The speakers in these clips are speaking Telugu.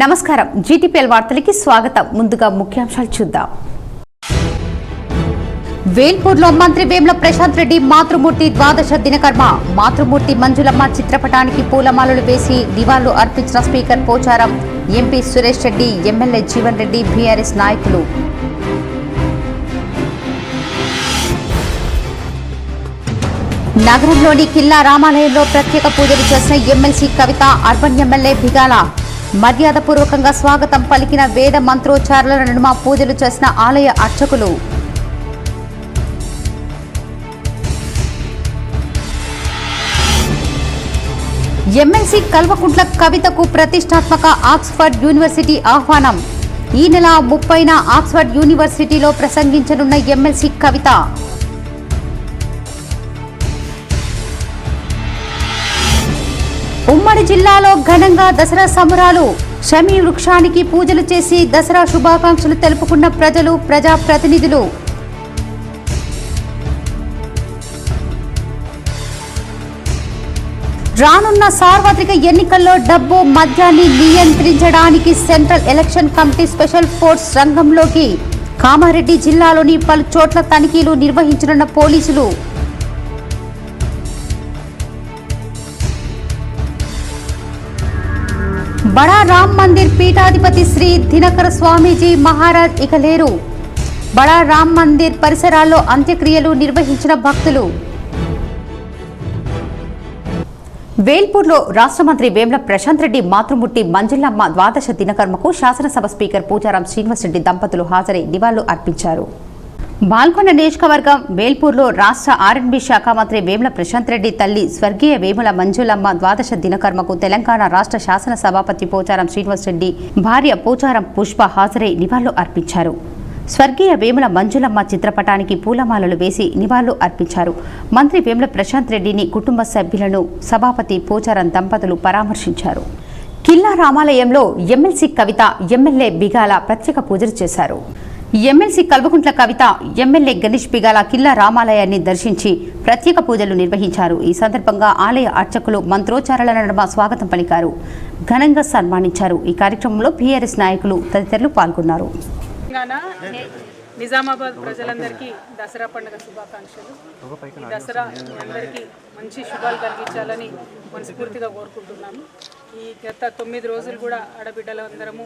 నమస్కారం జీటీపీఎల్ వార్తలకి స్వాగతం. ముందుగా ముఖ్యాంశాలు చూద్దాం. వేల్పూర్లో మంత్రి వేముల ప్రశాంత్ రెడ్డి మాతృమూర్తి ద్వాదశ దినకర్మ. మాతృమూర్తి మంజులమ్మ చిత్రపటానికి పూలమాలలు వేసి నివాళులు అర్పించిన speaker Pocharam, MP Suresh Reddy, MLA Jeevan Reddy, BRS నాయకులు. నగరంలోని కిల్లా రామాలయంలో ప్రత్యేక పూజలు చేసిన ఎమ్మెల్సీ కవిత, అర్బన్ ఎమ్మెల్యే బిగాల. మర్యాదపూర్వకంగా స్వాగతం పలికిన వేద మంత్రోచ్చారాల నడుమ పూజలు చేసిన ఆలయ అర్చకులు. ఎమ్మెల్సీ కల్వకుంట్ల కవితకు ప్రతిష్టాత్మక ఆక్స్ఫర్డ్ యూనివర్సిటీ ఆహ్వానం. ఈ నెల 30న ఆక్స్ఫర్డ్ యూనివర్సిటీలో ప్రసంగించనున్న ఎమ్మెల్సీ కవిత. ఉమ్మడి జిల్లాలో ఘనంగా దసరా సంబరాలు. షమీ వృక్షానికి పూజలు చేసి దసరా శుభాకాంక్షలు తెలుపుకున్న ప్రజలు, ప్రజాప్రతినిధులు. రానున్న సార్వత్రిక ఎన్నికల్లో డబ్బు, మద్యాన్ని నియంత్రించడానికి central election committee special force రంగంలోకి. కామారెడ్డి జిల్లాలోని పలు చోట్ల తనిఖీలు నిర్వహించనున్న పోలీసులు. బడా రామ్ మందిర్ పీఠాధిపతి శ్రీ దినకర స్వామీజీ మహారాజ్ ఇక లేరు. బడా రామ్ మందిర్ పరిసరాల్లో అంత్యక్రియలు నిర్వహించిన భక్తులు. వేల్పూర్లో రాష్ట్ర మంత్రి వేముల ప్రశాంత్ రెడ్డి మాతృమూర్తి మంజులమ్మ ద్వాదశ దినకర్మకు శాసనసభ స్పీకర్ పోచారం శ్రీనివాసరెడ్డి దంపతులు హాజరై నివాళులు అర్పించారు. బాల్కొండ నియోజకవర్గం వేల్పూర్లో రాష్ట్ర ఆర్ఎండ్బి శాఖ మంత్రి వేముల ప్రశాంత్ రెడ్డి తల్లి స్వర్గీయ వేముల మంజులమ్మ ద్వాదశ దినకర్మకు తెలంగాణ రాష్ట్ర శాసన సభాపతి పోచారం శ్రీనివాసరెడ్డి భార్య పోచారం పుష్ప హాజరై నివాళులు అర్పించారు. స్వర్గీయ వేముల మంజులమ్మ చిత్రపటానికి పూలమాలలు వేసి నివాళులు అర్పించారు. మంత్రి వేముల ప్రశాంత్ రెడ్డిని కుటుంబ సభ్యులను సభాపతి పోచారం దంపతులు పరామర్శించారు. కిల్లా రామాలయంలో ఎమ్మెల్సీ కవిత, ఎమ్మెల్యే బిగాల ప్రత్యేక పూజలు చేశారు. ఎమ్మెల్సీ కల్వకుంట్ల కవిత, ఎమ్మెల్యే గణేష్ బిగాల కిల్లా రామాలయాన్ని దర్శించి ప్రత్యేక పూజలు నిర్వహించారు. ఈ సందర్భంగా ఆలయ అర్చకులు మంత్రోచ్చారాల నడుమ స్వాగతం పలికారు, ఘనంగా సన్మానించారు. ఈ కార్యక్రమంలో బీఆర్ఎస్ నాయకులు తదితరులు పాల్గొన్నారు. నిజామాబాద్ ప్రజలందరికీ దసరా పండుగ శుభాకాంక్షలు. ఈ దసరా అందరికీ మంచి శుభాలు కలిగించాలని మనస్ఫూర్తిగా కోరుకుంటున్నాను. ఈ గత 9 రోజులు కూడా ఆడబిడ్డలందరము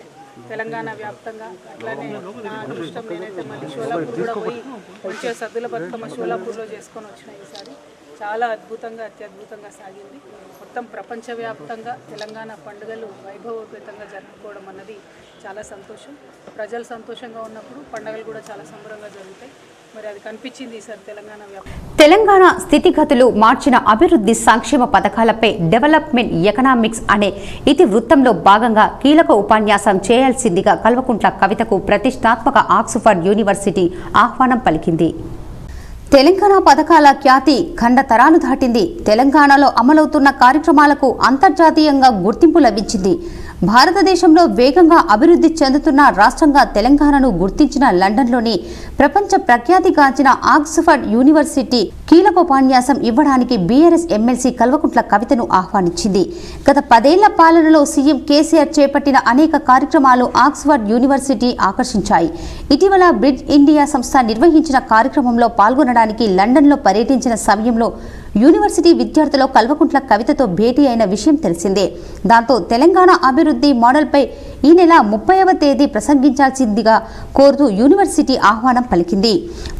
తెలంగాణ వ్యాప్తంగా, అట్లానే నా అదృష్టం నేనైతే మళ్ళీ షోలాపూర్ కూడా పోయి మంచిగా సద్దుల బతుకమ్మ షోలాపూర్లో చేసుకొని వచ్చిన. ఈసారి చాలా అద్భుతంగా, అత్యద్భుతంగా సాగింది. మొత్తం ప్రపంచవ్యాప్తంగా తెలంగాణ పండుగలు వైభవోపేతంగా జరుపుకోవడం అన్నది చాలా సంతోషం. ప్రజలు సంతోషంగా ఉన్నప్పుడు పండుగలు కూడా చాలా సంబరంగా జరుగుతాయి. మరి అది కనిపించింది ఈసారి తెలంగాణ స్థితిగతులు మార్చిన అభివృద్ధి సంక్షేమ పథకాలపై డెవలప్మెంట్ ఎకనామిక్స్ అనే ఇతివృత్తంలో భాగంగా కీలక ఉపన్యాసం చేయాల్సిందిగా కల్వకుంట్ల కవితకు ప్రతిష్టాత్మక ఆక్స్ఫర్డ్ యూనివర్సిటీ ఆహ్వానం పలికింది. తెలంగాణ పథకాల ఖ్యాతి ఖండ తరాలు దాటింది. తెలంగాణలో అమలవుతున్న కార్యక్రమాలకు అంతర్జాతీయంగా గుర్తింపు లభించింది. భారతదేశంలో వేగంగా అభివృద్ధి చెందుతున్న రాష్ట్రంగా తెలంగాణను గుర్తించిన లండన్లోని ప్రపంచ ప్రఖ్యాతిగాంచిన ఆక్స్ఫర్డ్ యూనివర్సిటీ కీలకోపన్యాసం ఇవ్వడానికి బీఆర్ఎస్ ఎమ్మెల్సీ కల్వకుంట్ల కవితను ఆహ్వానించింది. గత 10 ఏళ్ల పాలనలో సీఎం కేసీఆర్ చేపట్టిన అనేక కార్యక్రమాలు ఆక్స్ఫర్డ్ యూనివర్సిటీ ఆకర్షించాయి. ఇటీవల బ్రిడ్జ్ ఇండియా సంస్థ నిర్వహించిన కార్యక్రమంలో పాల్గొనడానికి లండన్లో పర్యటించిన సమయంలో యూనివర్సిటీ విద్యార్థులు కల్వకుంట్ల కవితతో భేటీ అయిన విషయం తెలిసిందే. దాంతో తెలంగాణ అభివృద్ధి మోడల్పై ఈ నెల 30వ తేదీ ప్రసంగించాల్సిందిగా కోరుతూ యూనివర్సిటీ ఆహ్వానం పలికింది.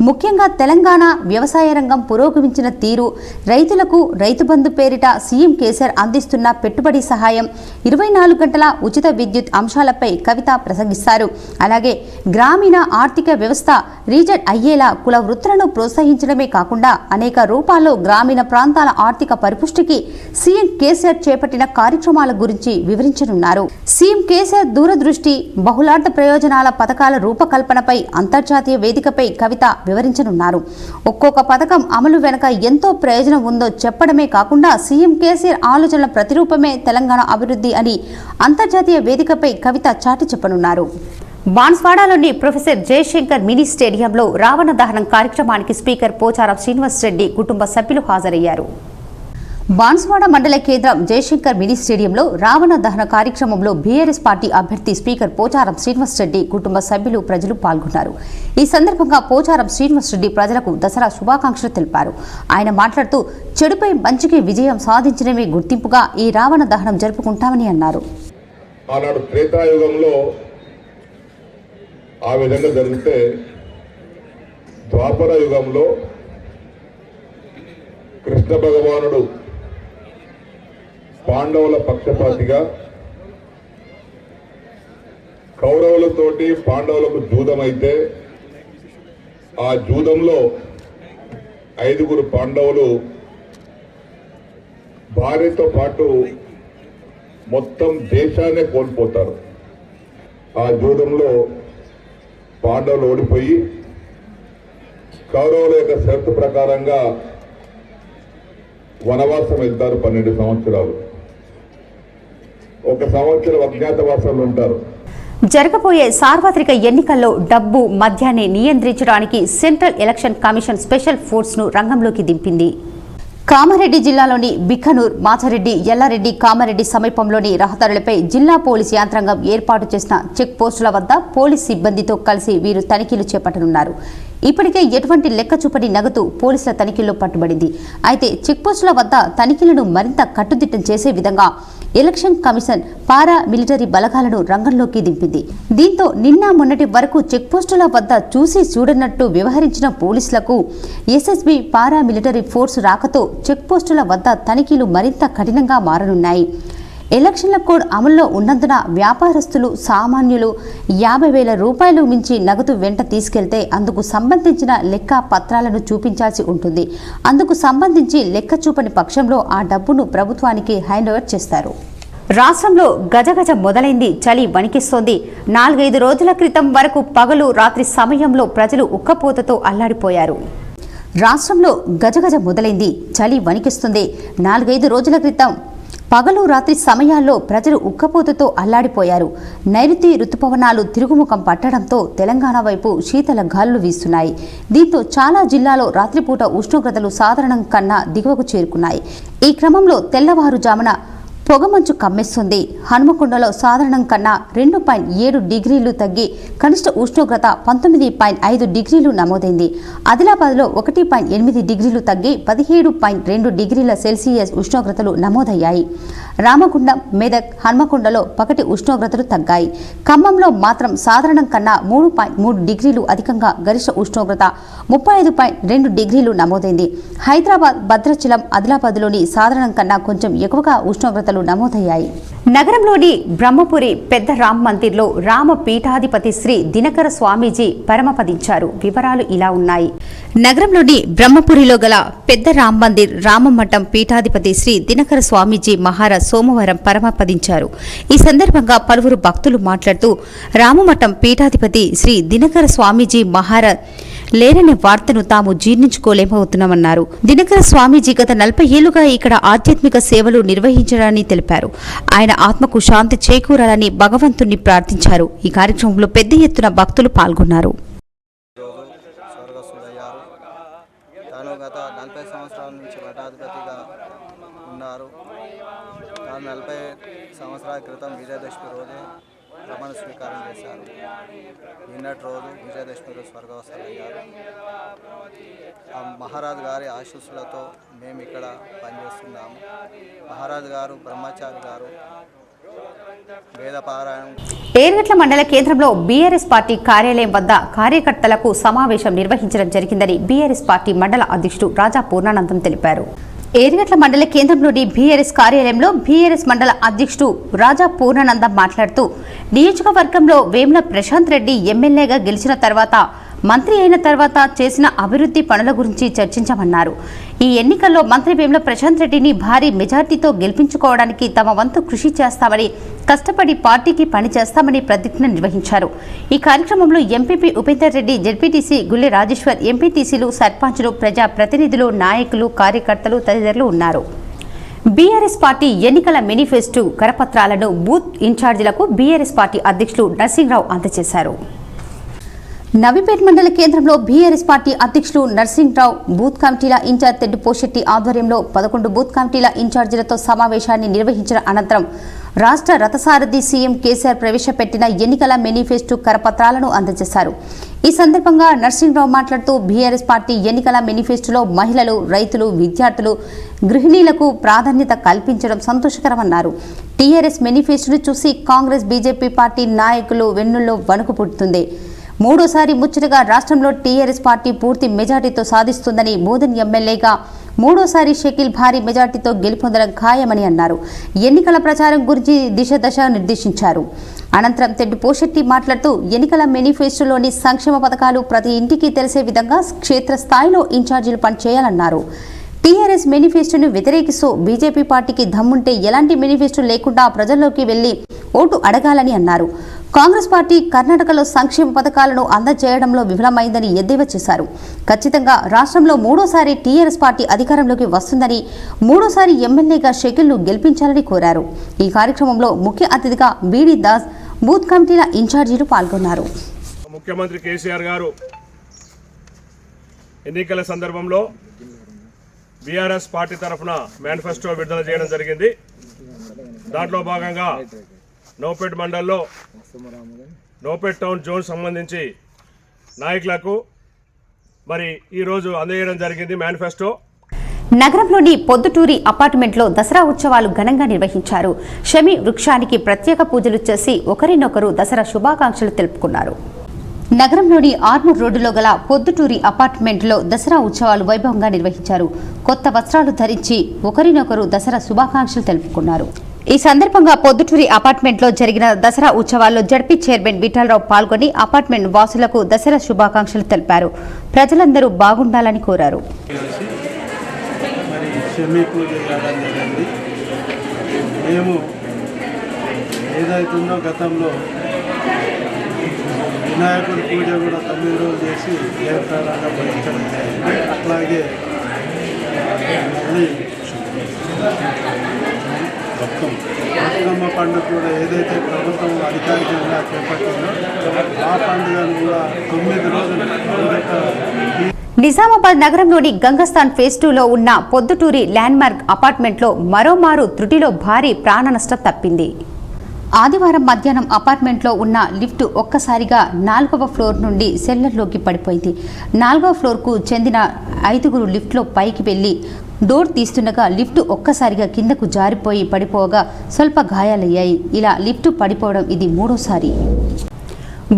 ముఖ్యంగా తెలంగాణ వ్యవసాయ రంగం పురోగమించిన తీరు, రైతులకు రైతు బంధు పేరిట సీఎం కేసీఆర్ అందిస్తున్న పెట్టుబడి సహాయం, 24 గంటల ఉచిత విద్యుత్ అంశాలపై కవిత ప్రసంగిస్తారు. అలాగే గ్రామీణ ఆర్థిక వ్యవస్థ రీజెట్ అయ్యేలా కుల వృత్తులను ప్రోత్సహించడమే కాకుండా అనేక రూపాల్లో గ్రామీణ ప్రాంతాల ఆర్థిక పరిపుష్టికి సీఎం కేసీఆర్ చేపట్టిన కార్యక్రమాల గురించి వివరించనున్నారు. సీఎం కేసీఆర్ దూరదృష్టి, బహుళార్థ ప్రయోజనాల పథకాల రూపకల్పనపై అంతర్జాతీయ వేదికపై కవిత వివరించనున్నారు. ఒక్కొక్క పథకం అమలు వెనుక ఎంతో ప్రయోజనం ఉందో చెప్పడమే కాకుండా సీఎం కేసీఆర్ ఆలోచనల ప్రతిరూపమే తెలంగాణ అభివృద్ధి అని అంతర్జాతీయ వేదికపై కవిత చాటి చెప్పనున్నారు. బాన్స్వాడలోని ప్రొఫెసర్ జయశంకర్ మినీ స్టేడియంలో రావణ దహనం కార్యక్రమానికి స్పీకర్ పోచారం శ్రీనివాసరెడ్డి కుటుంబ సభ్యులు హాజరయ్యారు. బాన్స్వాడ మండల కేంద్రం జయశంకర్ మినీ స్టేడియంలో రావణ దహన కార్యక్రమంలో బీఆర్ఎస్ పార్టీ అభ్యర్థి స్పీకర్ పోచారం శ్రీనివాస్ రెడ్డి కుటుంబ సభ్యులు ప్రజలు పాల్గొన్నారు. ఈ సందర్భంగా పోచారం శ్రీనివాస్ రెడ్డి ప్రజలకు దసరా శుభాకాంక్షలు తెలిపారు. ఆయన మాట్లాడుతూ చెడుపై మంచికి విజయం సాధించడమే గుర్తింపుగా ఈ రావణ దహనం జరుపుకుంటామని అన్నారు. ఆనాడు త్రేతాయుగంలో ఆ విధంగా జరిగితే ద్వాపర యుగంలో కృష్ణ భగవానుడు పాండవుల పక్షపాతిగా కౌరవులతోటి పాండవులకు జూదమైతే ఆ జూదంలో 5 పాండవులు భార్యతో పాటు మొత్తం దేశాన్నే కోల్పోతారు. ఆ జూదంలో పాండవులు ఓడిపోయి కౌరవుల యొక్క షరతు ప్రకారంగా వనవాసం వెళ్తారు. 12 సంవత్సరాలు. 1 సంవత్సరం అజ్ఞాతవాసంలో ఉంటారు. జరగబోయే సార్వత్రిక ఎన్నికల్లో డబ్బు మద్యాన్ని నియంత్రించడానికి central election commission special force ను రంగంలోకి దింపింది. కామారెడ్డి జిల్లాలోని బిక్కనూర్, మాచారెడ్డి, ఎల్లారెడ్డి, కామారెడ్డి సమీపంలోని రహదారులపై జిల్లా పోలీసు యంత్రాంగం ఏర్పాటు చేసిన చెక్ పోస్టుల వద్ద పోలీసు సిబ్బందితో కలిసి వీరు తనిఖీలు చేపట్టనున్నారు. ఇప్పటికే ఎటువంటి లెక్క చూపని నగదు పోలీసుల తనిఖీల్లో పట్టుబడింది. అయితే చెక్పోస్టుల వద్ద తనిఖీలను మరింత కట్టుదిట్టం చేసే విధంగా ఎలక్షన్ కమిషన్ పారా మిలిటరీ బలగాలను రంగంలోకి దింపింది. దీంతో నిన్న మొన్నటి వరకు చెక్పోస్టుల వద్ద చూసి చూడనట్టు వ్యవహరించిన పోలీసులకు ఎస్ఎస్బీ పారా మిలిటరీ ఫోర్స్ రాకతో చెక్పోస్టుల వద్ద తనిఖీలు మరింత కఠినంగా మారనున్నాయి. ఎలక్షన్ల కోడ్ అమల్లో ఉన్నందున వ్యాపారస్తులు, సామాన్యులు 50,000 రూపాయలు మించి నగదు వెంట తీసుకెళ్తే అందుకు సంబంధించిన లెక్క పత్రాలను చూపించాల్సి ఉంటుంది. అందుకు సంబంధించి లెక్క చూపని పక్షంలో ఆ డబ్బును ప్రభుత్వానికి హ్యాండ్ ఓవర్ చేస్తారు. రాష్ట్రంలో గజగజ మొదలైంది. చలి వణికిస్తోంది. 4-5 రోజుల క్రితం వరకు పగలు రాత్రి సమయంలో ప్రజలు ఉక్కపోతతో అల్లాడిపోయారు. రాష్ట్రంలో గజగజ మొదలైంది. చలి వణికిస్తుంది. 4-5 రోజుల క్రితం పగలు రాత్రి సమయాల్లో ప్రజలు ఉక్కపోతతో అల్లాడిపోయారు. నైరుతి రుతుపవనాలు తిరుగుముఖం పట్టడంతో తెలంగాణ వైపు శీతల గాలులు వీస్తున్నాయి. దీంతో చాలా జిల్లాలో రాత్రిపూట ఉష్ణోగ్రతలు సాధారణం కన్నా దిగువకు చేరుకున్నాయి. ఈ క్రమంలో తెల్లవారుజామున పొగమంచు కమ్మేస్తుంది. హనుమకొండలో సాధారణం కన్నా 2.7 డిగ్రీలు తగ్గి కనిష్ట ఉష్ణోగ్రత 19.5 డిగ్రీలు నమోదైంది. ఆదిలాబాద్లో 1.8 డిగ్రీలు తగ్గి 17.2 డిగ్రీల సెల్సియస్ ఉష్ణోగ్రతలు నమోదయ్యాయి. రామగుండం, మెదక్, హన్మకొండలో పగటి ఉష్ణోగ్రతలు తగ్గాయి. ఖమ్మంలో మాత్రం సాధారణం కన్నా 3.3 డిగ్రీలు అధికంగా గరిష్ట ఉష్ణోగ్రత 35.2 డిగ్రీలు నమోదైంది. హైదరాబాద్, భద్రాచలం, ఆదిలాబాద్లోని సాధారణం కన్నా కొంచెం ఎక్కువగా ఉష్ణోగ్రతలు నమోదయ్యాయి. నగరంలోని బ్రహ్మపురి పెద్ద రామ్ మందిర్లో రామ పీఠాధిపతి శ్రీ దినకర స్వామీజీ పరమపదించారు. వివరాలు ఇలా ఉన్నాయి. నగరంలోని బ్రహ్మపురిలో గల పెద్ద రామ్ మందిర్ రామమఠం పీఠాధిపతి శ్రీ దినకర స్వామీజీ మహారాజ్ సోమవారం పరమపదించారు. ఈ సందర్భంగా పలువురు భక్తులు మాట్లాడుతూ రామమఠం పీఠాధిపతి శ్రీ దినకర స్వామీజీ మహారాజ్ లేరనే వార్తను తాము జీర్ణించుకోలేకపోతున్నామన్నారు. దినకర స్వామీజీ గత 40 ఏళ్లుగా ఇక్కడ ఆధ్యాత్మిక సేవలు నిర్వహించడాన్ని తెలిపారు. ఆయన ఆత్మకు శాంతి చేకూరాలని భగవంతుణ్ణి ప్రార్థించారు. ఈ కార్యక్రమంలో పెద్ద ఎత్తున భక్తులు పాల్గొన్నారు. గత 40 సంవత్సరాల నుంచి మఠాధిపతిగా ఉన్నారు. 40 సంవత్సరాల క్రితం విజయదశమి రోజే ప్రమాణ స్వీకారం చేశారు. నిన్నటి రోజు విజయదశమి రోజు స్వర్గవాసులయ్యారు. ఆ మహారాజు గారి ఆశీస్సులతో మేము ఇక్కడ పనిచేస్తున్నాము. మహారాజు గారు, బ్రహ్మచారి గారు వేదపారాయణం. ఏర్గట్ల మండల కేంద్రంలో బీఆర్ఎస్ పార్టీ కార్యాలయం వద్ద కార్యకర్తలకు సమావేశం నిర్వహించడం జరిగిందని బీఆర్ఎస్ పార్టీ మండల అధ్యక్షుడు రాజా పూర్ణానందం తెలిపారు. ఏర్గట్ల మండల కేంద్రంలోని బీఆర్ఎస్ కార్యాలయంలో బీఆర్ఎస్ మండల అధ్యక్షుడు రాజా పూర్ణానందం మాట్లాడుతూ నియోజకవర్గంలో వేముల ప్రశాంత్ రెడ్డి ఎమ్మెల్యేగా గెలిచిన తర్వాత మంత్రి అయిన తర్వాత చేసిన అభివృద్ధి పనుల గురించి చర్చించామన్నారు. ఈ ఎన్నికల్లో మంత్రి వేముల ప్రశాంత్ రెడ్డిని భారీ మెజార్టీతో గెలిపించుకోవడానికి తమ వంతు కృషి చేస్తామని, కష్టపడి పార్టీకి పనిచేస్తామని ప్రతిజ్ఞ నిర్వహించారు. ఈ కార్యక్రమంలో ఎంపీపీ ఉపేందర్ రెడ్డి, జెడ్పీటీసీ గుల్లె రాజేశ్వర్, ఎంపీటీసీలు, సర్పంచులు, ప్రజా ప్రతినిధులు, నాయకులు, కార్యకర్తలు తదితరులు ఉన్నారు. బీఆర్ఎస్ పార్టీ ఎన్నికల మేనిఫెస్టో కరపత్రాలను బూత్ ఇన్ఛార్జీలకు బీఆర్ఎస్ పార్టీ అధ్యక్షులు నర్సింగ్రావు అందజేశారు. నవీపేట్ మండల కేంద్రంలో బీఆర్ఎస్ పార్టీ అధ్యక్షులు నర్సింగ్రావు బూత్ కమిటీల ఇన్ఛార్జ్ తెడ్డి పోషెట్టి ఆధ్వర్యంలో 11 బూత్ కమిటీల ఇన్ఛార్జీలతో సమావేశాన్ని నిర్వహించిన అనంతరం రాష్ట్ర రథసారథి సీఎం కేసీఆర్ ప్రవేశపెట్టిన ఎన్నికల మేనిఫెస్టో కరపత్రాలను అందజేశారు. ఈ సందర్భంగా నర్సింగ్రావు మాట్లాడుతూ బీఆర్ఎస్ పార్టీ ఎన్నికల మేనిఫెస్టోలో మహిళలు, రైతులు, విద్యార్థులు, గృహిణీలకు ప్రాధాన్యత కల్పించడం సంతోషకరమన్నారు. టీఆర్ఎస్ మేనిఫెస్టోను చూసి కాంగ్రెస్, బీజేపీ పార్టీ నాయకులు వెన్నుల్లో వణుకు పుడుతుంది. మూడోసారి ముచ్చటగా రాష్ట్రంలో టీఆర్ఎస్ పార్టీ పూర్తి మెజార్టీతో సాధిస్తుందని, బోధన్ ఎమ్మెల్యేగా మూడోసారి షకీల్ భారీ మెజార్టీతో గెలుపొందడం ఖాయమని అన్నారు. ఎన్నికల ప్రచారం గురించి దశ నిర్దేశించారు. అనంతరం తెడ్డి పోషెట్టి మాట్లాడుతూ ఎన్నికల మేనిఫెస్టోలోని సంక్షేమ పథకాలు ప్రతి ఇంటికి తెలిసే విధంగా క్షేత్రస్థాయిలో ఇన్ఛార్జీలు పనిచేయాలన్నారు. టీఆర్ఎస్ మేనిఫెస్టోను వ్యతిరేకిస్తూ బీజేపీ పార్టీకి దమ్ముంటే ఎలాంటి మేనిఫెస్టో లేకుండా ప్రజల్లోకి వెళ్లి ఓటు అడగాలని అన్నారు. కాంగ్రెస్ పార్టీ కర్ణాటకలో సంక్షేమ పథకాలను అందజేయడంలో విఫలమైందని ఎద్దేవా చేశారు. ఖచ్చితంగా రాష్ట్రంలో మూడోసారి టీఆర్ఎస్ పార్టీ అధికారంలోకి వస్తుందని, మూడోసారి ఎమ్మెల్యేగా షకీల్ను గెలిపించాలని కోరారు. ఈ కార్యక్రమంలో ముఖ్య అతిథిగా బీడీ దాస్, బూత్ కమిటీల ఇన్ఛార్జీలు పాల్గొన్నారు. ముఖ్యమంత్రి కేసీఆర్ గారు ఎన్నికల సందర్భంలో బీఆర్ఎస్ పార్టీ తరఫున మేనిఫెస్టో విడుదల చేయడం జరిగింది. దాంట్లో భాగంగా నౌపేట్ మండల్లో నౌపేట్ టౌన్ జోన్ సంబంధించి నాయకులకు మరి ఈరోజు అందజేయడం జరిగింది మేనిఫెస్టో. నగరంలోని పొద్దుటూరి అపార్ట్మెంట్లో దసరా ఉత్సవాలు ఘనంగా నిర్వహించారు. షమి వృక్షానికి ప్రత్యేక పూజలు చేసి ఒకరినొకరు దసరా శుభాకాంక్షలు తెలుపుకున్నారు. నగరంలోని ఆర్మూర్ రోడ్డులో గల పొద్దుటూరి అపార్ట్మెంట్లో దసరా ఉత్సవాలు వైభవంగా నిర్వహించారు. కొత్త వస్త్రాలు ధరించి ఒకరినొకరు దసరా శుభాకాంక్షలు తెలుపుకున్నారు. ఈ సందర్భంగా పొద్దుటూరి అపార్ట్మెంట్లో జరిగిన దసరా ఉత్సవాల్లో జడ్పీ చైర్మన్ విఠలరావు పాల్గొని అపార్ట్మెంట్ వాసులకు దసరా శుభాకాంక్షలు తెలిపారు. ప్రజలందరూ బాగుండాలని కోరారు. మేము ఏదైతుందో గతంలో వినాయకుడి పూజ కూడా 9 రోజులు చేసి దేవతారంగా భరించడం జరిగింది. అట్లాగే మళ్ళీ బతుకమ్మ పండుగ కూడా ఏదైతే ప్రభుత్వం అధికారికంగా చేపట్టిందో ఆ పండుగను కూడా 9 రోజులు నిజామాబాద్ నగరంలోని గంగస్థాన్ ఫేజ్ 2లో ఉన్న పొద్దుటూరి ల్యాండ్మార్క్ అపార్ట్మెంట్లో మరోమారు త్రుటిలో భారీ ప్రాణ నష్టం తప్పింది. ఆదివారం మధ్యాహ్నం అపార్ట్మెంట్లో ఉన్న లిఫ్ట్ ఒక్కసారిగా 4వ ఫ్లోర్ నుండి సెల్లర్లోకి పడిపోయింది. 4వ ఫ్లోర్కు చెందిన 5గురు లిఫ్ట్లో పైకి వెళ్లి డోర్ తీస్తుండగా లిఫ్ట్ ఒక్కసారిగా కిందకు జారిపోయి పడిపోగా స్వల్ప గాయాలయ్యాయి. ఇలా లిఫ్ట్ పడిపోవడం ఇది మూడోసారి.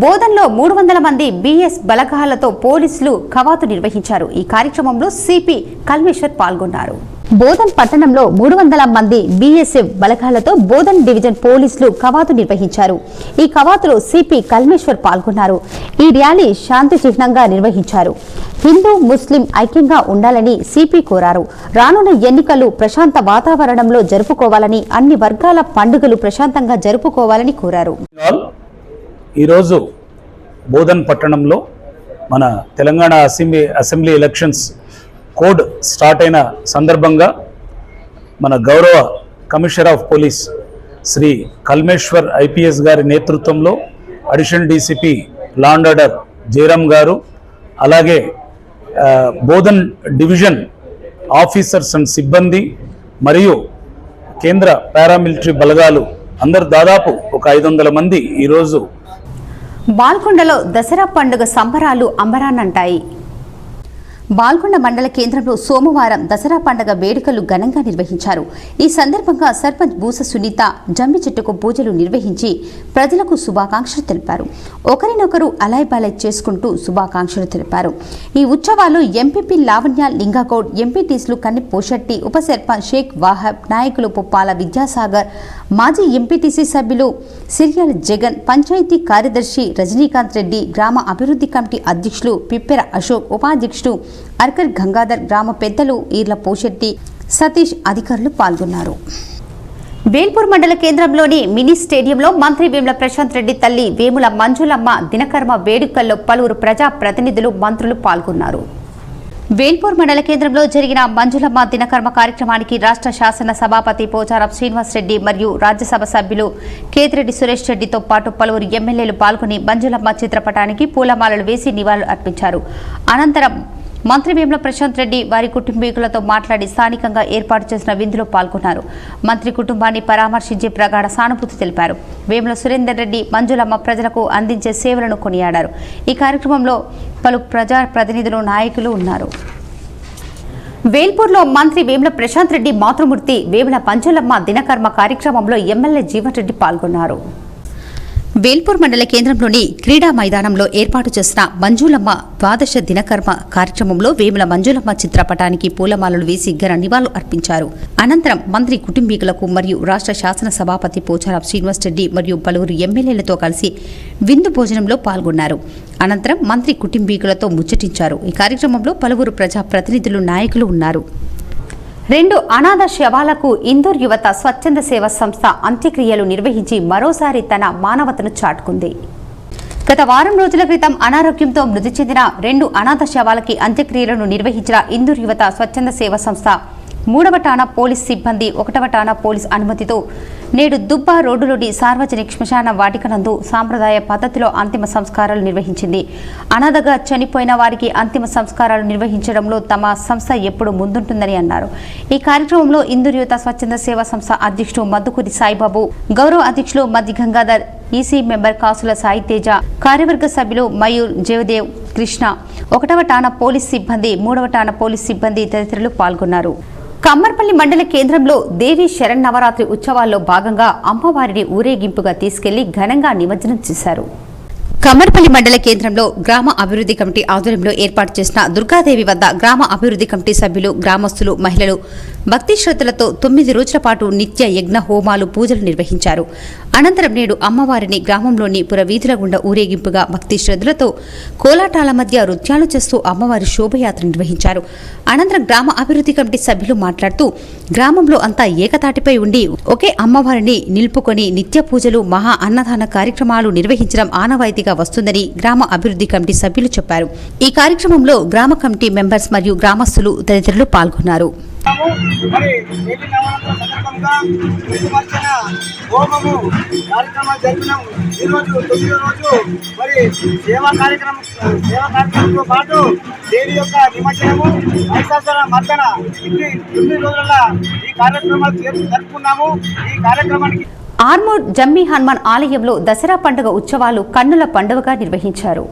బోధన్లో 300 మంది బీఎస్ బలగాలతో పోలీసులు కవాతు నిర్వహించారు. ఈ కార్యక్రమంలో సిపి కల్మేశ్వర్ పాల్గొన్నారు. బోధన్ పట్టణంలో 300 మంది బీఎస్ఎఫ్ బలగాలతో బోధన్ డివిజన్ పోలీసులు కవాతు నిర్వహించారు. ఈ కవాతులో సిపి కల్మేశ్వర్ పాల్గొన్నారు. ఈ ర్యాలీ శాంతి చిహ్నంగా నిర్వహించారు. హిందూ, ముస్లిం ఐక్యంగా ఉండాలని సిపి కోరారు. రానున్న ఎన్నికలు ప్రశాంత వాతావరణంలో జరుపుకోవాలని, అన్ని వర్గాల పండుగలు ప్రశాంతంగా జరుపుకోవాలని కోరారు. ఈరోజు బోధన్ పట్టణంలో మన Telangana assembly elections code start అయిన సందర్భంగా మన గౌరవ commissioner of police Shri Kalmeshwar IPS గారి నేతృత్వంలో additional DCP law and order Jayaram గారు, అలాగే బోధన్ డివిజన్ ఆఫీసర్స్ అండ్ సిబ్బంది మరియు కేంద్ర పారామిలిటరీ బలగాలు అందరు దాదాపు ఒక 500 మంది ఈరోజు బాల్కొండలో దసరా పండుగ సంబరాలు అంబరాన్నంటాయి. బాల్కొండ మండల కేంద్రంలో సోమవారం దసరా పండుగ వేడుకలు ఘనంగా నిర్వహించారు. ఈ సందర్భంగా సర్పంచ్ బూస సునీత జమ్మి చెట్టుకు పూజలు నిర్వహించి ప్రజలకు శుభాకాంక్షలు తెలిపారు. ఒకరినొకరు అలాయ్ చేసుకుంటూ శుభాకాంక్షలు తెలిపారు. ఈ ఉత్సవాలు ఎంపీపీ లావణ్య లింగగౌడ్, ఎంపీటీసీలు కన్ని పోషెట్టి, ఉప సర్పంచ్ షేక్ వాహబ్, నాయకులు పుప్పాల విద్యాసాగర్, మాజీ ఎంపీటీసీ సభ్యులు సిరియాల జగన్, పంచాయతీ కార్యదర్శి రజనీకాంత్ రెడ్డి, గ్రామ అభివృద్ధి కమిటీ అధ్యక్షులు పిప్పెర అశోక్, ఉపాధ్యక్షుడు అర్కర్ గంగాధర్, గ్రామ పెద్దలు ఈర్ల పోషెట్టి, సతీష్ అధికారులు పాల్గొన్నారు. వేల్పూర్ మండల కేంద్రంలోని మినీ స్టేడియంలో మంత్రి వేముల ప్రశాంత్ రెడ్డి తల్లి వేముల మంజులమ్మ దినకర్మ వేడుకల్లో పలువురు ప్రజా ప్రతినిధులు, మంత్రులు పాల్గొన్నారు. వేల్పూర్ మండల కేంద్రంలో జరిగిన మంజులమ్మ దినకర్మ కార్యక్రమానికి రాష్ట్ర శాసన సభాపతి పోచారం శ్రీనివాస్ రెడ్డి మరియు రాజ్యసభ సభ్యులు కేతిరెడ్డి సురేష్ రెడ్డితో పాటు పలువురు ఎమ్మెల్యేలు పాల్గొని మంజులమ్మ చిత్రపటానికి పూలమాలలు వేసి నివాళులు అర్పించారు. అనంతరం మంత్రి వేముల ప్రశాంత్ రెడ్డి వారి కుటుంబీకులతో మాట్లాడి స్థానికంగా ఏర్పాటు చేసిన విందులో పాల్గొన్నారు. మంత్రి కుటుంబాన్ని పరామర్శించి ప్రగాఢ సానుభూతి తెలిపారు. వేముల సురేందర్ రెడ్డి మంజులమ్మ ప్రజలకు అందించే సేవలను కొనియాడారు. ఈ కార్యక్రమంలో పలు ప్రజా ప్రతినిధులు, నాయకులు ఉన్నారు. వేల్పూర్లో మంత్రి వేముల ప్రశాంత్ రెడ్డి మాతృమూర్తి వేముల మంజులమ్మ దినకర్మ కార్యక్రమంలో ఎమ్మెల్యే జీవన్ రెడ్డి పాల్గొన్నారు. వేల్పూర్ మండల కేంద్రంలోని క్రీడా మైదానంలో ఏర్పాటు చేసిన మంజులమ్మ ద్వాదశ దినకర్మ కార్యక్రమంలో వేముల మంజులమ్మ చిత్రపటానికి పూలమాలలు వేసి ఘన నివాళులు అర్పించారు. అనంతరం మంత్రి కుటుంబీకులకు మరియు రాష్ట్ర శాసన సభాపతి పోచారం శ్రీనివాస్ రెడ్డి మరియు పలువురు ఎమ్మెల్యేలతో కలిసి విందు భోజనంలో పాల్గొన్నారు. అనంతరం మంత్రి కుటుంబీకులతో ముచ్చటించారు. ఈ కార్యక్రమంలో పలువురు ప్రజా ప్రతినిధులు, నాయకులు ఉన్నారు. 2 అనాథ శవాలకు ఇందూర్ యువత స్వచ్ఛంద సేవా సంస్థ అంత్యక్రియలు నిర్వహించి మరోసారి తన మానవతను చాటుకుంది. గత వారం రోజుల క్రితం అనారోగ్యంతో మృతి చెందిన 2 అనాథ శవాలకి అంత్యక్రియలను నిర్వహించిన ఇందూర్ యువత స్వచ్ఛంద సేవా సంస్థ 3వ ఠాణా పోలీస్ సిబ్బంది 1వ ఠాణా పోలీస్ అనుమతితో నేడు దుబ్బా రోడ్డులోని సార్వజనిక శ్మశాన వాటికనందు సాంప్రదాయ పద్ధతిలో అంతిమ సంస్కారాలు నిర్వహించింది. అనాథగా చనిపోయిన వారికి అంతిమ సంస్కారాలు నిర్వహించడంలో తమ సంస్థ ఎప్పుడు ముందుంటుందని అన్నారు. ఈ కార్యక్రమంలో ఇందూర్ యువత స్వచ్ఛంద సేవా సంస్థ అధ్యక్షుడు మద్దుకూరి సాయిబాబు, గౌరవ అధ్యక్షులు మద్ది గంగాధర్, ఈసీ మెంబర్ కాసుల సాయి తేజ, కార్యవర్గ సభ్యులు మయూర్, జయదేవ్, కృష్ణ, 1వ ఠాణా పోలీస్ సిబ్బంది, 3వ ఠాణా పోలీస్ సిబ్బంది తదితరులు పాల్గొన్నారు. కమ్మర్పల్లి మండల కేంద్రంలో దేవీ శరన్నవరాత్రి ఉత్సవాల్లో భాగంగా అమ్మవారిని ఊరేగింపుగా తీసుకెళ్లి ఘనంగా నిమజ్జనం చేశారు. కమ్మర్పల్లి మండల కేంద్రంలో గ్రామ అభివృద్ధి కమిటీ ఆధ్వర్యంలో ఏర్పాటు చేసిన దుర్గాదేవి వద్ద గ్రామ అభివృద్ధి కమిటీ సభ్యులు, గ్రామస్తులు, మహిళలు భక్తి శ్రద్ధలతో 9 రోజుల పాటు నిత్య యజ్ఞ హోమాలు, పూజలు నిర్వహించారు. అనంతరం నేడు అమ్మవారిని గ్రామంలోని పురవీధుల గుండా ఊరేగింపుగా భక్తి శ్రద్ధలతో కోలాటాల మధ్య నృత్యాలు చేస్తూ అమ్మవారి శోభయాత్ర నిర్వహించారు. అనంతరం గ్రామ అభివృద్ధి కమిటీ సభ్యులు మాట్లాడుతూ గ్రామంలో అంతా ఏకతాటిపై ఉండి ఒకే అమ్మవారిని నిలుపుకొని నిత్య పూజలు, మహా అన్నదాన కార్యక్రమాలు నిర్వహించడం ఆనవాయితీగా వస్తుందని గ్రామ అభివృద్ధి కమిటీ సభ్యులు చెప్పారు. ఈ కార్యక్రమంలో గ్రామ కమిటీ మెంబర్స్ మరియు గ్రామస్తులు తదితరులు పాల్గొన్నారు. మరి దేవి నవరాత్రుల సందర్భంగా విమర్శన హోమము కార్యక్రమాలు జరిపినాం. ఈరోజు 9వ రోజు మరి సేవా కార్యక్రమంతో పాటు దేవి యొక్క నిమజ్జనము, మహిషాసుర మర్దన, ఇన్ని 9 రోజుల ఈ కార్యక్రమాలు జరుపుకున్నాము. ఈ కార్యక్రమానికి ఆర్మూర్ జమ్మి హనుమాన్ ఆలయంలో దసరా పండుగ ఉత్సవాలు కన్నుల పండుగగా నిర్వహించారు.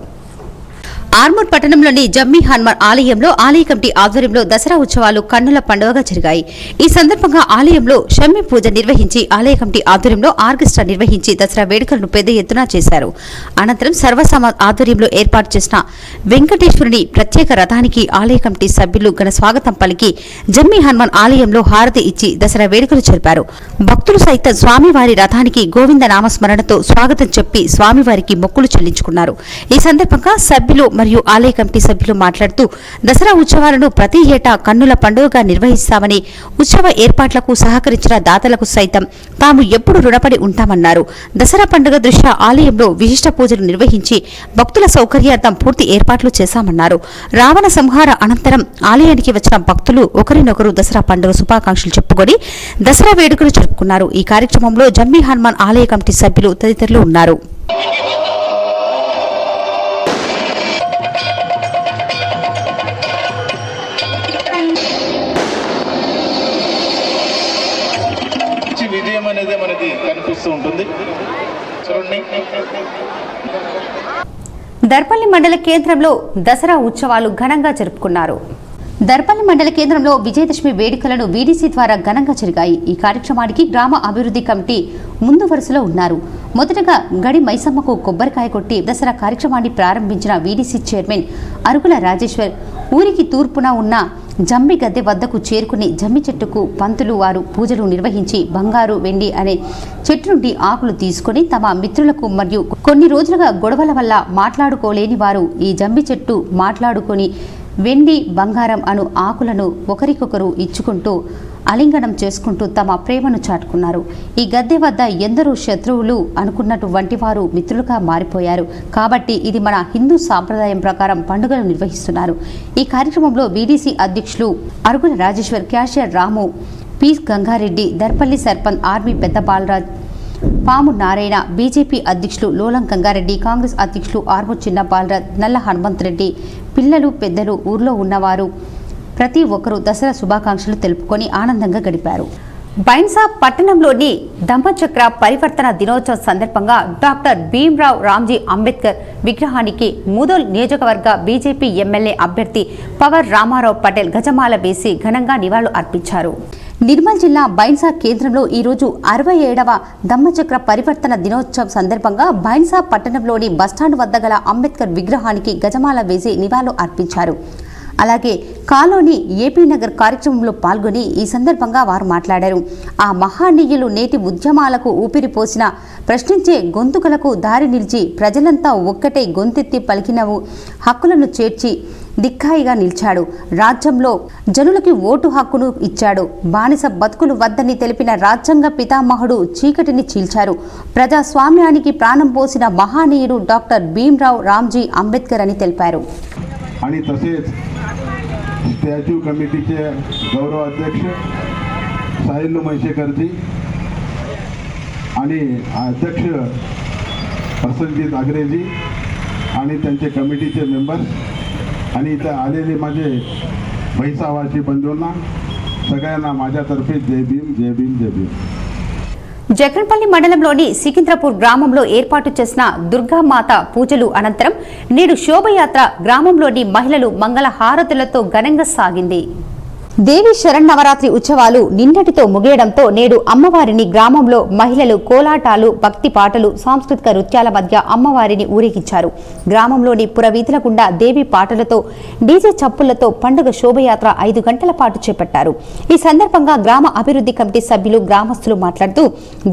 ఆర్మూర్ పట్టణంలోని జమ్మి హనుమాన్ ఆలయంలో ఆలయ కమిటీ ఆధ్వర్యంలో దసరా ఉత్సవాలు కన్నుల పండుగగా జరిగాయి. ఈ సందర్భంగా ఆలయంలో షమ్మి పూజ నిర్వహించి ఆలయ కమిటీ ఆధ్వర్యంలో ఆర్కెస్ట్రా నిర్వహించి దసరా వేడుకలను పెద్ద ఎత్తున చేశారు. అనంతరం సర్వసమాజ్ ఆధ్వర్యంలో ఏర్పాటు చేసిన వెంకటేశ్వరుని ప్రత్యేక రథానికి ఆలయ కమిటీ సభ్యులు ఘన స్వాగతం పలికి జమ్మి హనుమాన్ ఆలయంలో హారతి ఇచ్చి దసరా వేడుకలు జరిపారు. భక్తులు సైతం స్వామివారి రథానికి గోవింద నామస్మరణతో స్వాగతం చెప్పి స్వామివారికి మొక్కులు చెల్లించుకున్నారు. ఈ సందర్భంగా సభ్యులు మరియు ఆలయ కమిటీ సభ్యులు మాట్లాడుతూ దసరా ఉత్సవాలను ప్రతి ఏటా కన్నుల పండుగగా నిర్వహిస్తామని, ఉత్సవ ఏర్పాట్లకు సహకరించిన దాతలకు సైతం తాము ఎప్పుడు రుణపడి ఉంటామన్నారు. దసరా పండుగ దృష్ట్యా ఆలయంలో విశిష్ట పూజలు నిర్వహించి భక్తుల సౌకర్యార్థం పూర్తి ఏర్పాట్లు చేశామన్నారు. రావణ సంహార అనంతరం ఆలయానికి వచ్చిన భక్తులు ఒకరినొకరు దసరా పండుగ శుభాకాంక్షలు చెప్పుకొని దసరా వేడుకలు జరుపుకున్నారు. ఈ కార్యక్రమంలో జమ్మి హనుమాన్ ఆలయ కమిటీ సభ్యులు తదితరులు ఉన్నారు. విజయం అనేది మనకి కనిపిస్తూ ఉంటుంది. చూడండి, దర్పల్లి మండల కేంద్రంలో దసరా ఉత్సవాలు ఘనంగా జరుపుకున్నారు. దర్పల్లి మండల కేంద్రంలో విజయదశమి వేడుకలను వీడీసీ ద్వారా ఘనంగా జరిగాయి. ఈ కార్యక్రమానికి గ్రామ అభివృద్ధి కమిటీ ముందు వరుసలో ఉన్నారు. మొదటగా గడి మైసమ్మకు కొబ్బరికాయ కొట్టి దసరా కార్యక్రమాన్ని ప్రారంభించిన వీడీసీ చైర్మన్ అరుగుల రాజేశ్వర్ ఊరికి తూర్పున ఉన్న జమ్మి గద్దె వద్దకు చేరుకుని జమ్మి చెట్టుకు పంతులు వారు పూజలు నిర్వహించి బంగారు, వెండి అనే చెట్టు నుండి ఆకులు తీసుకొని తమ మిత్రులకు మరియు కొన్ని రోజులుగా గొడవల వల్ల మాట్లాడుకోలేని వారు ఈ జమ్మి చెట్టు మాట్లాడుకొని వెండి, బంగారం అను ఆకులను ఒకరికొకరు ఇచ్చుకుంటూ ఆలింగనం చేసుకుంటూ తమ ప్రేమను చాటుకున్నారు. ఈ గద్దె వద్ద ఎందరో శత్రువులు అనుకున్నటువంటి వారు మిత్రులుగా మారిపోయారు. కాబట్టి ఇది మన హిందూ సాంప్రదాయం ప్రకారం పండుగలు నిర్వహిస్తున్నారు. ఈ కార్యక్రమంలో బీడీసీ అధ్యక్షులు అరుగుల రాజేశ్వర్, క్యాషియర్ రాము, పి గంగారెడ్డి, దర్పల్లి సర్పంచ్ ఆర్మీ పెద్ద బాలరాజ్, పాము నారాయణ, బీజేపీ అధ్యక్షులు లోలం గంగారెడ్డి, కాంగ్రెస్ అధ్యక్షులు ఆర్మూ చిన్న బాలరాజ్, నల్ల హనుమంత్ రెడ్డి, పిల్లలు పెద్దలు, ఊర్లో ఉన్నవారు ప్రతి ఒక్కరూ దసరా శుభాకాంక్షలు తెలుపుకొని ఆనందంగా గడిపారు. బైన్సా పట్టణంలోని ధమ్మచక్ర పరివర్తన దినోత్సవం సందర్భంగా డాక్టర్ భీమ్రావ్ రామ్జీ అంబేద్కర్ విగ్రహానికి ముదోల్ నియోజకవర్గ బీజేపీ ఎమ్మెల్యే అభ్యర్థి పవర్ రామారావు పటేల్ గజమాల వేసి ఘనంగా నివాళులు అర్పించారు. నిర్మల్ జిల్లా బైన్సా కేంద్రంలో ఈరోజు 67వ ధమ్మచక్ర పరివర్తన దినోత్సవం సందర్భంగా బైన్సా పట్టణంలోని బస్టాండ్ వద్ద గల అంబేద్కర్ విగ్రహానికి గజమాల వేసి నివాళులు అర్పించారు. అలాగే కాలోని ఏపీ నగర్ కార్యక్రమంలో పాల్గొని ఈ సందర్భంగా వారు మాట్లాడారు. ఆ మహానీయులు నేటి ఉద్యమాలకు ఊపిరిపోసిన, ప్రశ్నించే గొంతుకలకు దారి నిలిచి ప్రజలంతా ఒక్కటే గొంతెత్తి పలికినవు హక్కులను చేర్చి దిక్కాయిగా నిలిచాడు. రాజ్యంలో జనులకి ఓటు హక్కును ఇచ్చాడు. బానిస బతుకులు వద్దని తెలిపిన రాజ్యాంగ పితామహుడు చీకటిని చీల్చారు. ప్రజాస్వామ్యానికి ప్రాణం పోసిన మహానీయుడు డాక్టర్ భీమ్రావ్ రామ్జీ అంబేద్కర్ అని తెలిపారు. आणि तसेच स्टॅच्यू कमिटीचे गौरव अध्यक्ष साहिल म्हैसेकरजी आणि अध्यक्ष प्रसन्नजीत आगरेजी आणि त्यांचे कमिटीचे मेंबर्स आणि इथं आलेले माझे भैसावासी बंधूंना सगळ्यांना माझ्यातर्फे जय भीम जय भीम जय भीम. జగన్పల్లి మండలంలోని సికింద్రాపూర్ గ్రామంలో ఏర్పాటు చేసిన దుర్గామాత పూజలు అనంతరం నేడు శోభయాత్ర గ్రామంలోని మహిళలు మంగళ హారతులతో ఘనంగా సాగింది. దేవి శరన్నవరాత్రి ఉత్సవాలు నిన్నటితో ముగియడంతో నేడు అమ్మవారిని గ్రామంలో మహిళలు కోలాటాలు, భక్తి పాటలు, సాంస్కృతిక నృత్యాల మధ్య అమ్మవారిని ఊరేగించారు. గ్రామంలోని పురవీధుల గుండా దేవి పాటలతో, డీజే చప్పులతో పండుగ శోభయాత్ర 5 గంటల పాటు చేపట్టారు. ఈ సందర్భంగా గ్రామ అభివృద్ధి కమిటీ సభ్యులు, గ్రామస్తులు మాట్లాడుతూ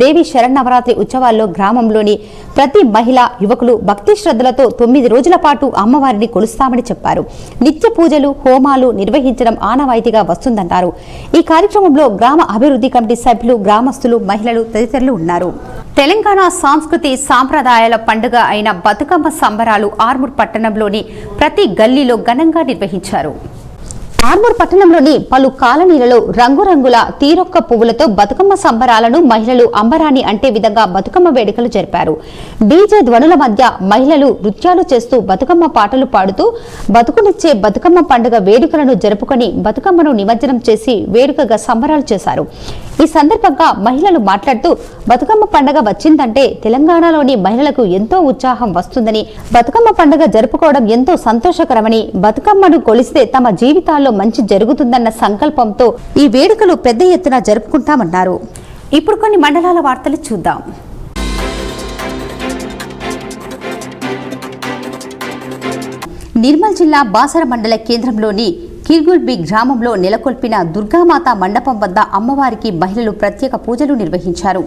దేవి శరన్నవరాత్రి ఉత్సవాల్లో గ్రామంలోని ప్రతి మహిళ, యువకులు భక్తి శ్రద్ధలతో 9 రోజుల పాటు అమ్మవారిని కొలుస్తామని చెప్పారు. నిత్య పూజలు, హోమాలు నిర్వహించడం ఆనవాయితీగా వస్తుందన్నారు. ఈ కార్యక్రమంలో గ్రామ అభివృద్ధి కమిటీ సభ్యులు, గ్రామస్తులు, మహిళలు తదితరులు ఉన్నారు. తెలంగాణ సంస్కృతి సాంప్రదాయాల పండుగ అయిన బతుకమ్మ సంబరాలు ఆర్మూర్ పట్టణంలోని ప్రతి గల్లీలో ఘనంగా నిర్వహించారు. ఆర్మూర్ పట్టణంలోని పలు కాలనీలలో రంగురంగుల తీరొక్క పువ్వులతో బతుకమ్మ సంబరాలను మహిళలు అంబరాన్ని అంటే విధంగా బతుకమ్మ వేడుకలు జరిపారు. డీజే ధ్వనుల మధ్య మహిళలు నృత్యాలు చేస్తూ బతుకమ్మ పాటలు పాడుతూ బతుకునిచ్చే బతుకమ్మ పండుగ వేడుకలను జరుపుకొని బతుకమ్మను నిమజ్జనం చేసి వేడుకగా సంబరాలు చేశారు. ఈ సందర్భంగా మహిళలు మాట్లాడుతూ బతుకమ్మ పండుగ వచ్చిందంటే తెలంగాణలోని మహిళలకు ఎంతో ఉత్సాహం వస్తుందని, బతుకమ్మ పండుగ జరుపుకోవడం ఎంతో సంతోషకరమని, బతుకమ్మను కొలిస్తే తమ జీవితాల్లో మంచి జరుగుతుందన్న సంకల్పంతో ఈ వేడుకలు పెద్ద ఎత్తున జరుపుకుంటామన్నారు. ఇప్పుడు కొన్ని మండలాల వార్తలు చూద్దాం. నిర్మల్ జిల్లా బాసర మండల కేంద్రంలోని కిర్గుల్బి గ్రామంలో నెలకొల్పిన దుర్గామాత మండపం వద్ద అమ్మవారికి మహిళలు ప్రత్యేక పూజలు నిర్వహించారు.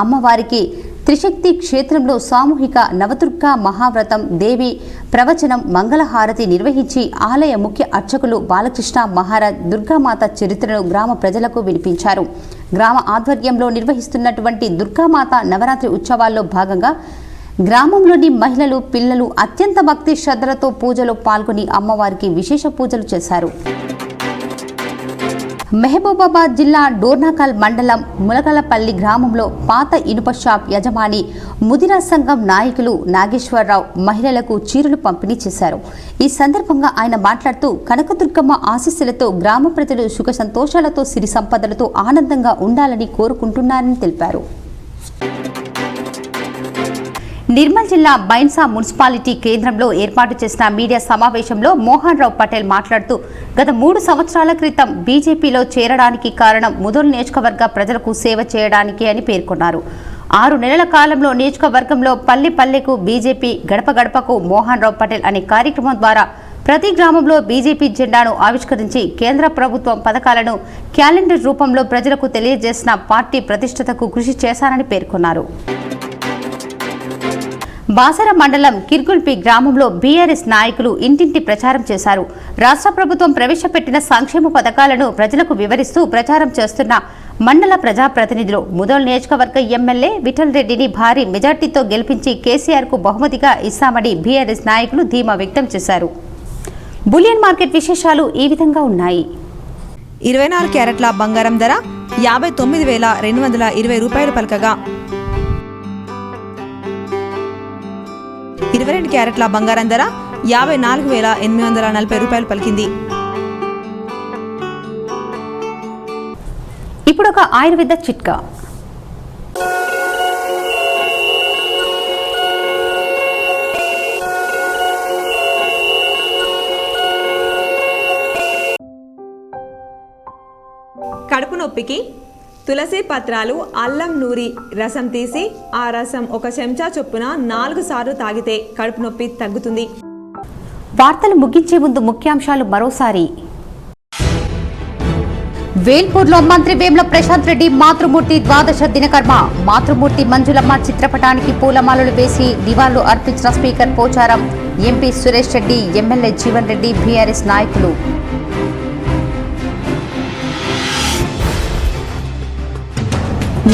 అమ్మవారికి త్రిశక్తి క్షేత్రంలో సామూహిక నవదుర్గా మహావ్రతం, దేవి ప్రవచనం, మంగళహారతి నిర్వహించి ఆలయ ముఖ్య అర్చకులు బాలకృష్ణ మహారాజ్ దుర్గామాత చరిత్రను గ్రామ ప్రజలకు వినిపించారు. గ్రామ ఆధ్వర్యంలో నిర్వహిస్తున్నటువంటి దుర్గామాత నవరాత్రి ఉత్సవాల్లో భాగంగా గ్రామంలోని మహిళలు, పిల్లలు అత్యంత భక్తి శ్రద్ధలతో పూజలో పాల్గొని అమ్మవారికి విశేష పూజలు చేశారు. మహబూబాబాద్ జిల్లా డోర్నాకల్ మండలం ములగలపల్లి గ్రామంలో పాత ఇనుప షాప్ యజమాని, ముదిరా సంఘం నాయకులు నాగేశ్వరరావు మహిళలకు చీరలు పంపిణీ చేశారు. ఈ సందర్భంగా ఆయన మాట్లాడుతూ కనకదుర్గమ్మ ఆశీస్సులతో గ్రామ ప్రజలు సుఖ సంతోషాలతో, సిరి సంపదలతో ఆనందంగా ఉండాలని కోరుకుంటున్నారని తెలిపారు. నిర్మల్ జిల్లా బైన్సా మున్సిపాలిటీ కేంద్రంలో ఏర్పాటు చేసిన మీడియా సమావేశంలో మోహన్ రావు పటేల్ మాట్లాడుతూ గత 3 సంవత్సరాల క్రితం బీజేపీలో చేరడానికి కారణం ముదోల్ నియోజకవర్గ ప్రజలకు సేవ చేయడానికి అని పేర్కొన్నారు. 6 నెలల కాలంలో నియోజకవర్గంలో పల్లె పల్లెకు బీజేపీ, గడప గడపకు మోహన్ రావు పటేల్ అనే కార్యక్రమం ద్వారా ప్రతి గ్రామంలో బీజేపీ జెండాను ఆవిష్కరించి కేంద్ర ప్రభుత్వం పథకాలను క్యాలెండర్ రూపంలో ప్రజలకు తెలియజేసిన పార్టీ ప్రతిష్టతకు కృషి చేశారని పేర్కొన్నారు. బాసర మండలం కిర్గుల్పి గ్రామంలో బీఆర్ఎస్ నాయకులు ఇంటింటి ప్రచారం చేశారు. రాష్ట్ర ప్రభుత్వం ప్రవేశపెట్టిన సంక్షేమ పథకాలను ప్రజలకు వివరిస్తూ ప్రచారం చేస్తున్న మండల ప్రజాప్రతినిధులు ముదోల్ నియోజకవర్గ ఎమ్మెల్యే విఠల్ రెడ్డిని భారీ మెజార్టీతో గెలిపించి కేసీఆర్కు బహుమతిగా ఇస్తామని బీఆర్ఎస్ నాయకులు ధీమా వ్యక్తం చేశారు. బులియన్ మార్కెట్ విశేషాలు ఈ విధంగా ఉన్నాయి. 24 క్యారెట్ల బంగారం ధర 59,220 రూపాయలు పలకగా 22 క్యారెట్ల బంగారం ధర 54,840 రూపాయలు పలికింది. ఇప్పుడు ఒక ఆయుర్వేద చిట్కా. కడుపు నొప్పికి తులసి పత్రాలు, అల్లం నూరి రసం తీసి ఆ రసం 1 చెంచా చొప్పున 4 సార్లు తాగితే కడుపు నొప్పి తగ్గుతుంది. వార్తలు ముగించే ముందు ముఖ్యాంశాలు మరోసారి. వేల్పూర్లో మంత్రి వేముల ప్రశాంత్ రెడ్డి మాతృమూర్తి ద్వాదశ దినకర్మ. మాతృమూర్తి మంజులమ్మ చిత్రపటానికి పూలమాలలు వేసి నివాళులు అర్పించిన speaker Pocharam, MP Suresh Reddy, MLA Jeevan Reddy, BRS నాయకులు.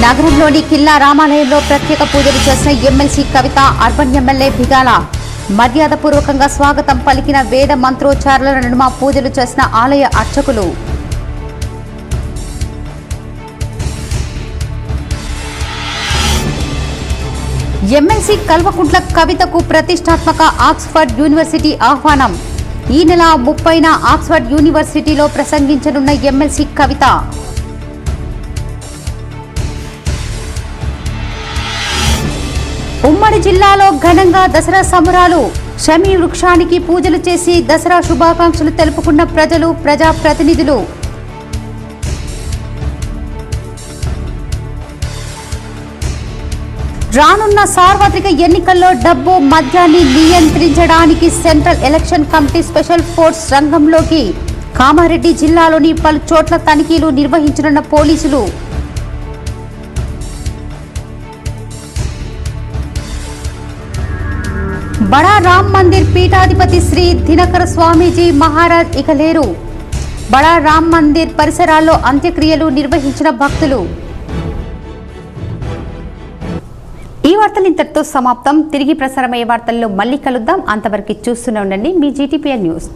నగరంలోని కిల్లా రామాలయంలో ప్రత్యేక పూజలు చేసిన ఎమ్మెల్సీ కవిత, అర్బన్ ఎమ్మెల్యే బిగాల. మర్యాదపూర్వకంగా స్వాగతం పలికిన వేద మంత్రోచ్చారాల నడుమ పూజలు చేసిన ఆలయ అర్చకులు. ఎమ్మెల్సీ కల్వకుంట్ల కవితకు ప్రతిష్టాత్మక ఆక్స్ఫర్డ్ యూనివర్సిటీ ఆహ్వానం. ఈ నెల 30న ఆక్స్ఫర్డ్ యూనివర్సిటీలో ప్రసంగించనున్న ఎమ్మెల్సీ కవిత. ఉమ్మడి జిల్లాలో ఘనంగా దసరా సంబరాలు. షమీ వృక్షానికి పూజలు చేసి దసరా శుభాకాంక్షలు తెలుపుకున్న ప్రజలు, ప్రజాప్రతినిధులు. రానున్న సార్వత్రిక ఎన్నికల్లో డబ్బు, మద్యాన్ని నియంత్రించడానికి central election committee special force రంగంలోకి. కామారెడ్డి జిల్లాలోని పలు చోట్ల తనిఖీలు నిర్వహించనున్న పోలీసులు. బడా రామ్ మందిర్ పీఠాధిపతి శ్రీ దినకర స్వామీజీ మహారాజ్ ఇక లేరు. బడా రామ్ మందిర్ పరిసరాల్లో అంత్యక్రియలు నిర్వహించిన భక్తులు. ఈ వార్తలు ఇంతటితో సమాప్తం. తిరిగి ప్రసారమయ్యే వార్తల్లో మళ్ళీ కలుద్దాం. అంతవరకు చూస్తూనే ఉండండి మీ GTPN న్యూస్.